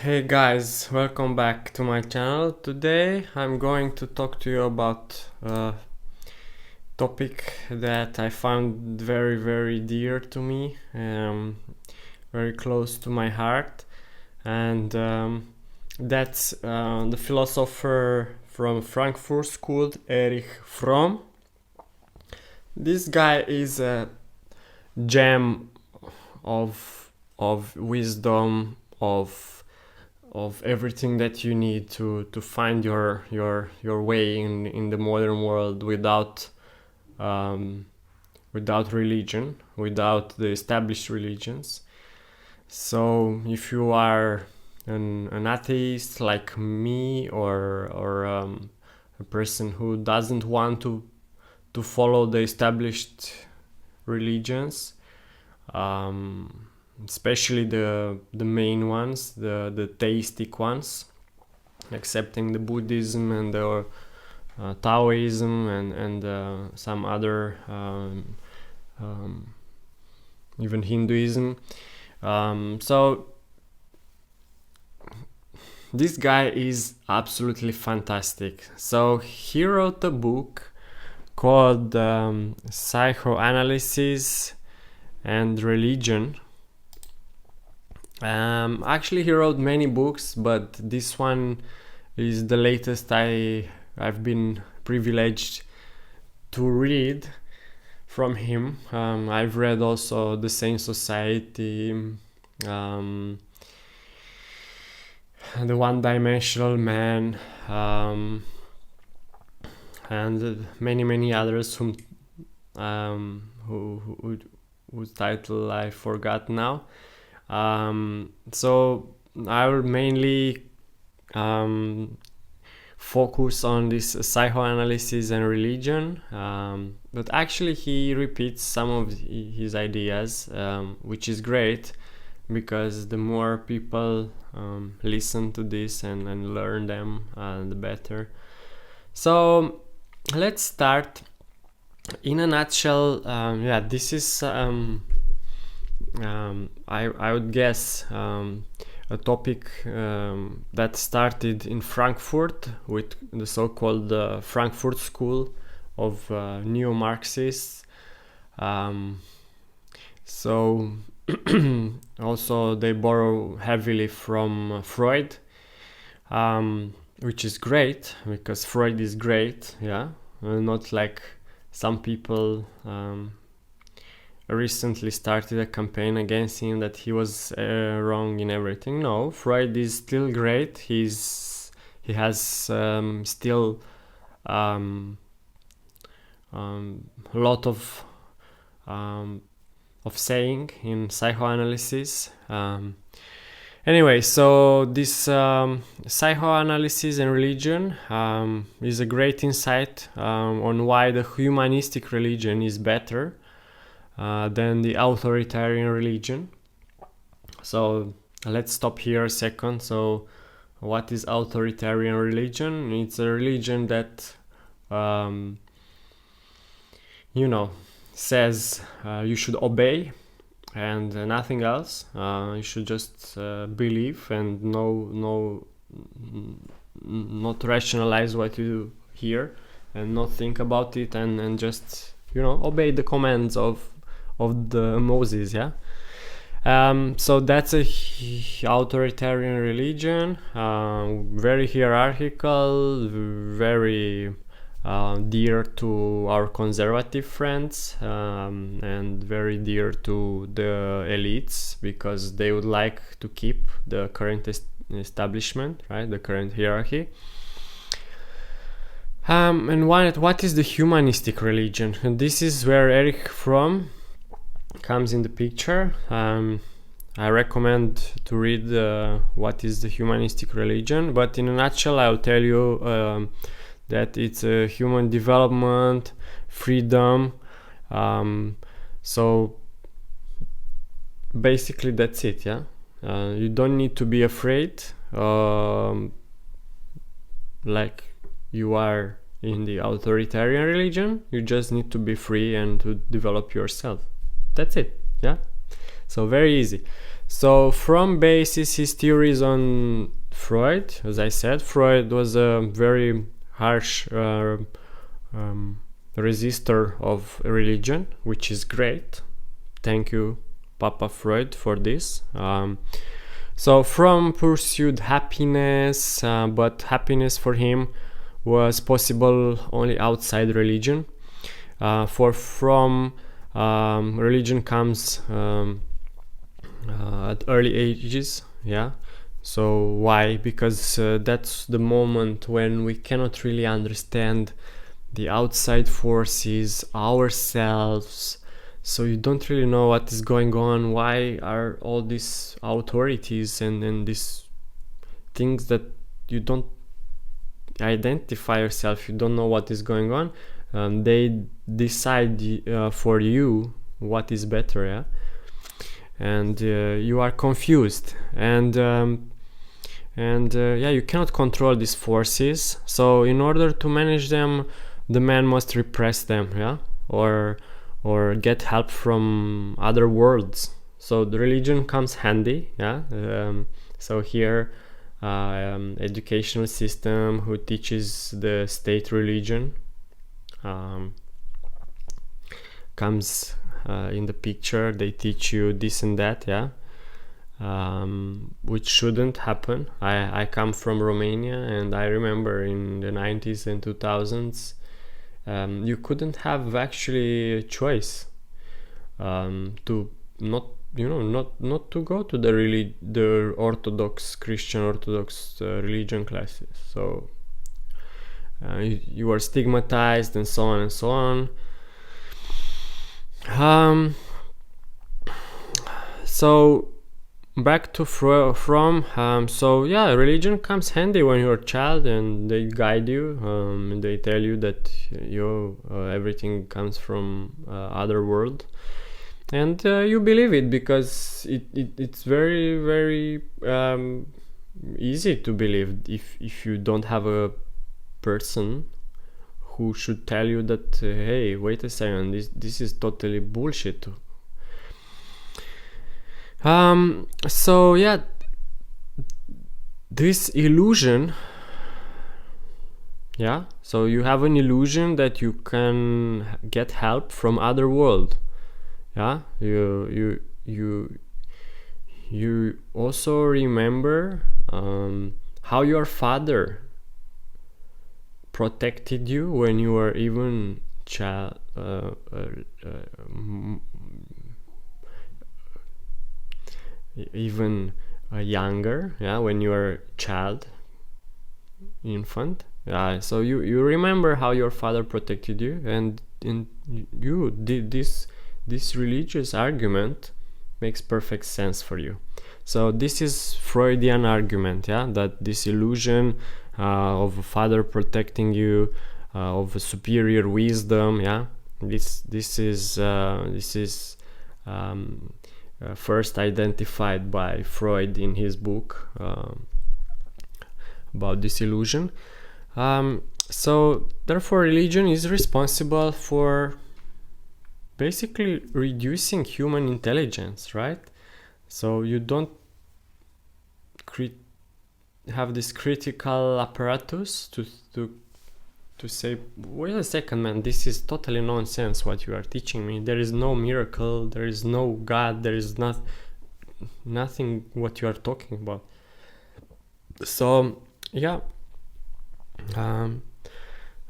Hey guys, welcome back to my channel. Today I'm going to talk to you about a topic that I found very dear to me, very close to my heart, and that's the philosopher from Frankfurt School, Erich Fromm. This guy is a gem of wisdom, of everything that you need to find your way in the modern world without religion, without the established religions. So if you are an atheist like me, or a person who doesn't want to follow the established religions, especially the main ones, the theistic ones, accepting the Buddhism and the Taoism and some other even Hinduism. So this guy is absolutely fantastic. So he wrote a book called Psychoanalysis and Religion. Actually, he wrote many books, but this one is the latest I've been privileged to read from him. I've read also The Sane Society, The One-Dimensional Man, and many others whose title I forgot now. So I will mainly focus on this psychoanalysis and religion, but actually he repeats some of his ideas, which is great, because the more people listen to this and learn them, the better. So let's start. In a nutshell, this is I would guess a topic that started in Frankfurt with the so-called Frankfurt School of neo-Marxists. So also they borrow heavily from Freud, which is great, because Freud is great, not like some people recently started a campaign against him that he was wrong in everything. No, Freud is still great. He has still a lot of saying in psychoanalysis. Anyway, so this psychoanalysis and religion is a great insight on why the humanistic religion is better than the authoritarian religion. So let's stop here a second. So what is authoritarian religion? It's a religion that says you should obey and nothing else. You should just believe and not rationalize what you hear, and not think about it, and just obey the commands of the Moses. So that's a authoritarian religion, very hierarchical, very dear to our conservative friends, and very dear to the elites, because they would like to keep the current establishment, right, the current hierarchy. And what is the humanistic religion? And this is where Erich Fromm comes in the picture. I recommend to read what is the humanistic religion, but in a nutshell I'll tell you that it's a human development, freedom. So basically that's it. You don't need to be afraid, like you are in the authoritarian religion. You just need to be free and to develop yourself. That's it. So very easy. So Fromm bases his theories on Freud. As I said, Freud was a very harsh resistor of religion, which is great. Thank you, Papa Freud, for this. So Fromm pursued happiness, but happiness for him was possible only outside religion. For Fromm, religion comes at early ages, yeah. So why? Because that's the moment when we cannot really understand the outside forces, ourselves. So you don't really know what is going on. Why are all these authorities and these things that you don't identify yourself, you don't know what is going on, they decide for you what is better, yeah, and you are confused, and you cannot control these forces. So in order to manage them, the man must repress them, yeah, or get help from other worlds. So the religion comes handy, yeah. So here, educational system who teaches the state religion comes in the picture. They teach you this and that, yeah, which shouldn't happen. I come from Romania, and I remember in the 90s and 2000s, you couldn't have actually a choice to not to go to the Orthodox Christian Orthodox religion classes. So you were stigmatized and so on and so on. So back to Fromm. So yeah, religion comes handy when you're a child, and they guide you. And they tell you that everything comes from other world, and you believe it because it's very, very easy to believe if you don't have a person who should tell you that hey, wait a second, this is totally bullshit. So yeah, this illusion, yeah, so you have an illusion that you can get help from other world, yeah. You also remember how your father protected you when you were even child, even younger, yeah, when you were child, infant. So you remember how your father protected you, and you did this religious argument makes perfect sense for you. So this is Freudian argument, yeah, that this illusion of a father protecting you, of a superior wisdom, yeah, this is first identified by Freud in his book about this illusion. So therefore religion is responsible for basically reducing human intelligence, right? So you don't have this critical apparatus to say, wait a second, man, this is totally nonsense what you are teaching me. There is no miracle, there is no God, there is nothing what you are talking about. So yeah,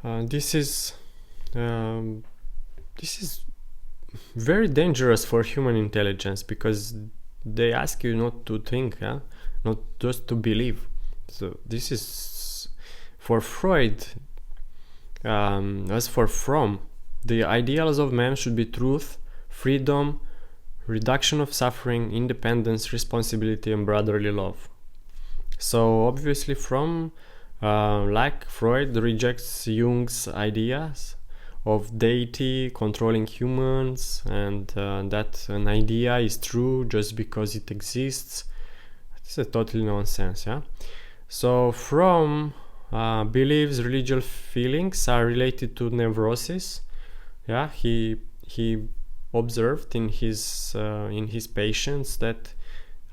this is very dangerous for human intelligence, because they ask you not to think, yeah, not just to believe. So this is for Freud. As for Fromm, the ideals of man should be truth, freedom, reduction of suffering, independence, responsibility, and brotherly love. So obviously Fromm, like Freud, rejects Jung's ideas of deity controlling humans, and that an idea is true just because it exists. This is totally nonsense, yeah. So Fromm believes religious feelings are related to neurosis. Yeah, he observed in his patients that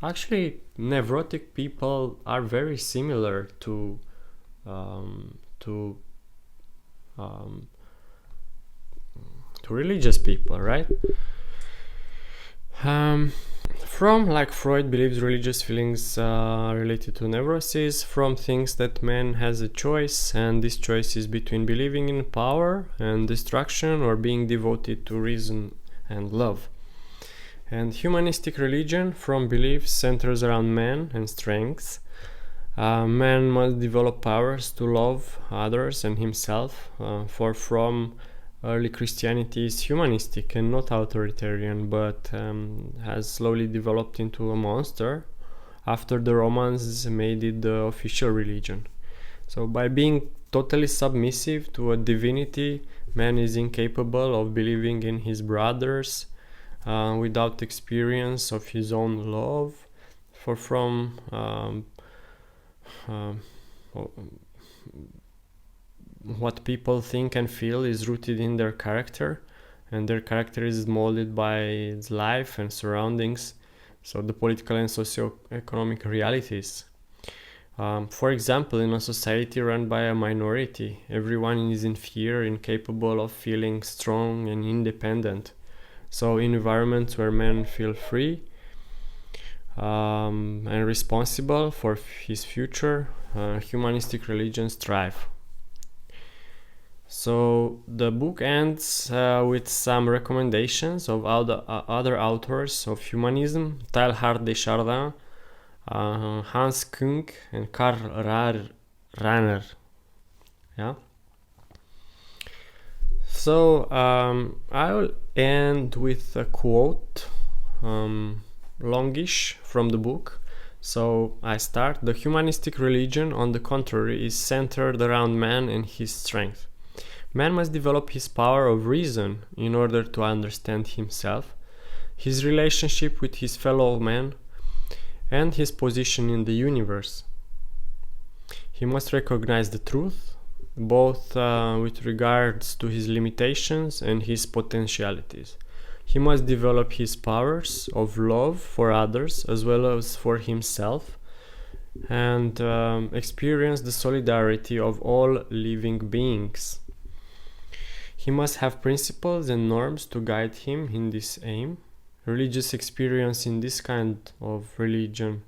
Actually, neurotic people are very similar to um, to um, to religious people, right? Fromm, like Freud, believes religious feelings related to neurosis. Fromm thinks that man has a choice, and this choice is between believing in power and destruction or being devoted to reason and love. And humanistic religion, Fromm believes, centers around man and strengths. Man must develop powers to love others and himself. For Fromm, early Christianity is humanistic and not authoritarian, but has slowly developed into a monster after the Romans made it the official religion. So by being totally submissive to a divinity, man is incapable of believing in his brothers without experience of his own love. For Fromm, what people think and feel is rooted in their character, and their character is molded by its life and surroundings, so the political and socio-economic realities. For example, in a society run by a minority, everyone is in fear, incapable of feeling strong and independent. So in environments where men feel free and responsible for his future, humanistic religions thrive. So the book ends with some recommendations of other authors of humanism: Teilhard de Chardin, Hans Kung, and Karl Rahner. Yeah. So I will end with a quote, longish, from the book. So I start: the humanistic religion, on the contrary, is centered around man and his strength. Man must develop his power of reason in order to understand himself, his relationship with his fellow men, and his position in the universe. He must recognize the truth, both with regards to his limitations and his potentialities. He must develop his powers of love for others as well as for himself, and experience the solidarity of all living beings. He must have principles and norms to guide him in this aim. Religious experience in this kind of religion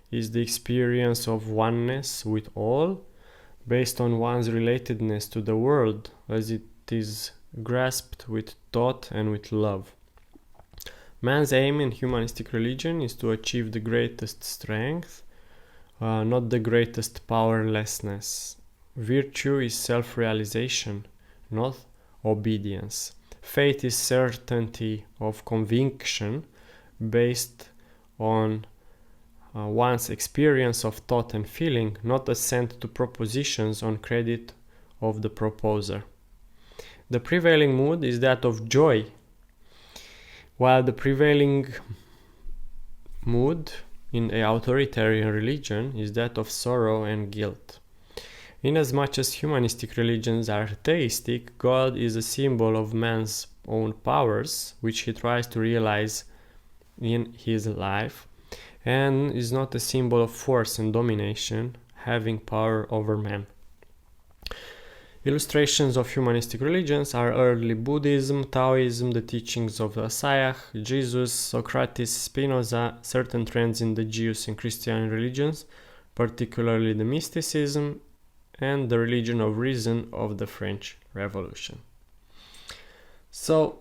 is the experience of oneness with all, based on one's relatedness to the world as it is grasped with thought and with love. Man's aim in humanistic religion is to achieve the greatest strength, not the greatest powerlessness. Virtue is self-realization, not obedience. Faith is certainty of conviction based on one's experience of thought and feeling, not assent to propositions on credit of the proposer. The prevailing mood is that of joy, while the prevailing mood in an authoritarian religion is that of sorrow and guilt. Inasmuch as humanistic religions are theistic, God is a symbol of man's own powers, which he tries to realize in his life, and is not a symbol of force and domination, having power over man. Illustrations of humanistic religions are early Buddhism, Taoism, the teachings of Asayach, Jesus, Socrates, Spinoza, certain trends in the Jewish and Christian religions, particularly the mysticism, and the religion of reason of the French Revolution. So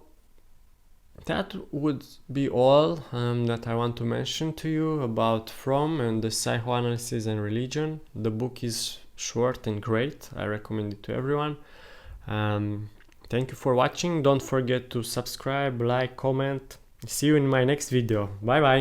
that would be all that I want to mention to you about Fromm and the Psychoanalysis and Religion. The book is short and great. I recommend it to everyone. Thank you for watching. Don't forget to subscribe, like, comment. See you in my next video. Bye bye.